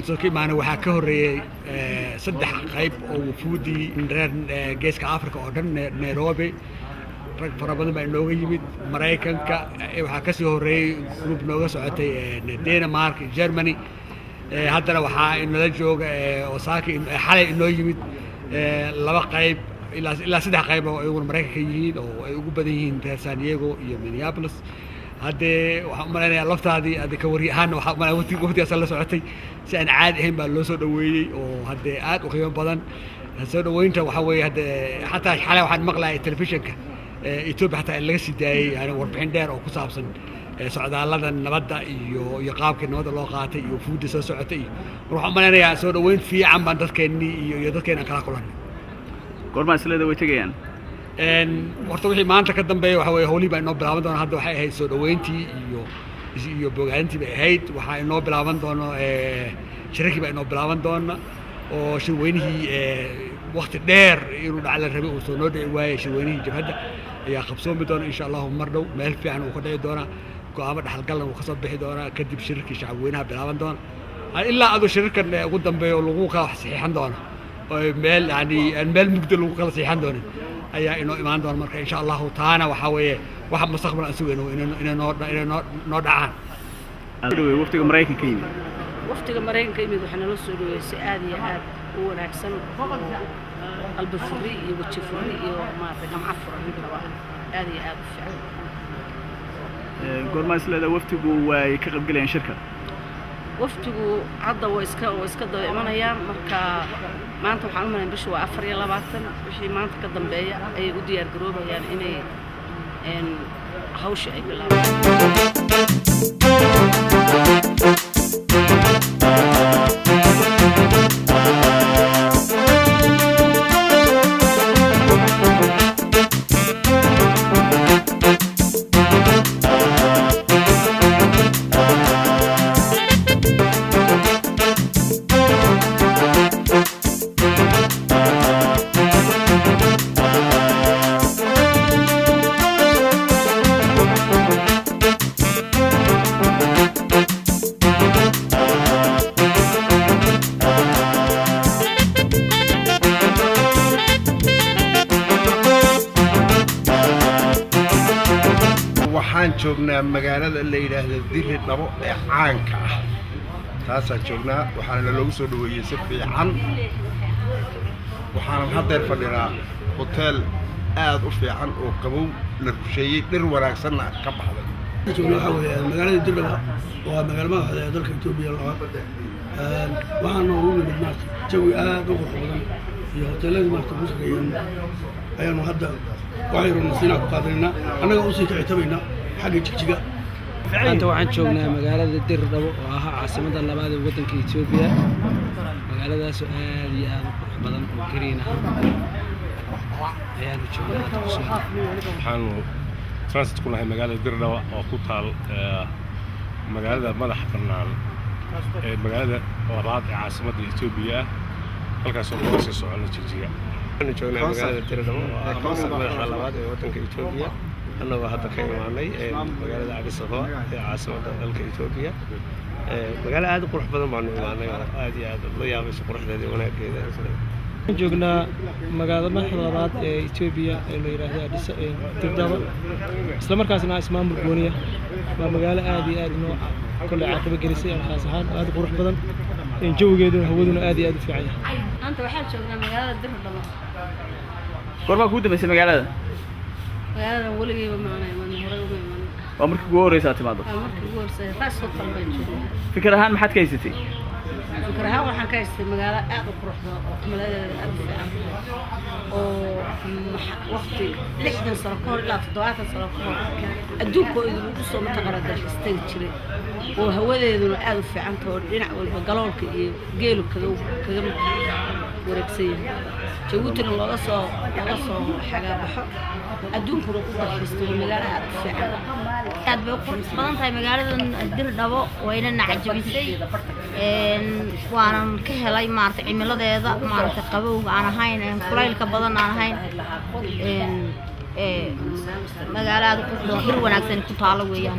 inta ka imaanay waxaa ka horeeyay saddex qayb oo wufuudii geeska Afrika oo dhan Nairobi rag fara badan baa inooga yimid Mareykanka waxaa ka soo horeeyay group nooga socotay Denmark Germany haddana waxaa inala jooga Osaka xalay inoo yimid laba qayb ilaa saddex qayb oo ay Mareykanka yihiin oo ay ugu badan yihiin San Diego iyo Minneapolis هذا وحملنا لفتادي هذا كوريان وحملنا وقتي أصلا سعتي سأن عاد هم باللوسو دويني وهذا عاد وخيام بدن هسه دوينته وحوي هذا حتى حلا واحد مقلع التلفزيون يتوب حتى اللي سداي يعني 40 دقيقة أو كسابسن سعد الله نبدأ يقاب كنا هذا لقاته يفوت سعتي وحملنا يا سو دوين في عم بدك كني يدك كنا كلام كورما سلا دويته جيان horta wixii maanta ka dambeeyay waxa weeye howlii baa inoo bilaaban doona hadda waxay ahayd soo dhaweyntii iyo bogaantii bay ahayd waxaa inoo bilaaban doona shirkii baa inoo bilaaban doona oo shirweynihii waqti dheer inuu dhac la rabay oo soo noo dhici waayay shirweynihii jabhadda ayaa qabsoomi doona insha Allah mar dhow meel fiican uu ka dhici doona go'aamo dhaxalgal uu ka soo bixi doona kadib shirkii shacabweynaha bilaaban doona ilaa adu shirkan ugu dambeeyo lagu kala saxiixan doona oo meel yani meel mugdi lagu kala saxiixan doona ayaa inoo imaan doona marka insha Allah taana waxa weeye waxa mustaqbal aan sugeeno inoo dhacaan waftiga Mareykanka yimid waxaan la soo dhaweeyay si aad iyo aad u wanaagsan qalbi furi iyo waji furi iyo maarta gamca furan aad iyo aad u fiican goorma islada waftigu way ka qayb galayeen shirka waftigu hadda waa iska daba imanayaan marka maanta waxaan u maleyn bisha waa 24 wixii maanta ka dambeeya ay u diyaar garoobayaan inay hawsha ay bilaabaan joogna magaalada la yiraahdo Diri Dhabo ee caanka ah taasaan joognaa waxaana loogu soo dhaweeyay si fiican waxaan hadda fadhinaa hotel aad u fiican oo qabow la rusheeyay dhir wanaagsan ka baxday joogna waxa weeye magaalada Diri Dhabo waa magaalo madaxda ee dalka Itoobiya waxaan ugu nimid maartay jawi aad u qurux badan iyo hoteelada maartay ku shaqeeyaan ayaanu hadda waxaynu nasiina ku qaadanaa annaga u sii kicitabayna حاجة جيجا. أنت وعند شغلنا مقالة الدير ربو وها عاصمة اللباد وطن كإثيوبيا مقالة سؤال يا بدن وكرينا يا شغلنا تقصد. حنو ترانزيت كلها مقالة الدير ربو وقطال مقالة مدح فنان مقالة وراد عاصمة إثيوبيا هلك سؤال سؤال جيجا. أنا شغلنا مقالة الدير ربو وعاصمة اللباد وطن كإثيوبيا. أنا وهذا كان معي مقالة عبد الصفا عاصمة دولة إثيوبيا مقالة عاد قرح بدل معنا عادي عاد الله يعافي قرح ذي ونا كذا جوجنا مقالة محضرات إثيوبيا اللي يراها دس تبدأ إسلام مركزنا اسمه مرجونية مقالة عادي إنه كل عقبة جلسة خاصة هذا قرح بدل جو جدون هودنا عادي في عيا أنت وحال شغلنا مقالة الدر بالله قربا كوده بس مقالة هذا ولي معنا من هرب من عمرك جوري ساعتي ما ضل عمرك جور ساعتي بس صوت البيت فكرة هان ما حد كيستي فكرة هان وحن كيستي مقالة أقرب روح مقالة وقتي لحد صرفور لا في ضوات صرفور أدوكو إذا بقصوا متقرد استيجري وهو ذي ألف عنك ورجع والبقالك جيلو كذا كذا وركسين جوتنا الله صار حاجة بحق أدوكو رقبة حستوي مقالة فعلا aad bay qurux badan tahay magaalada Diri Dhabo wayna nacjabisay waanan ka helay maartay cimiladeeda maartay qabowga aan ahayn kulaylka badan aan ahayn magaalada qurux wanaagsan ku taalo weeyaan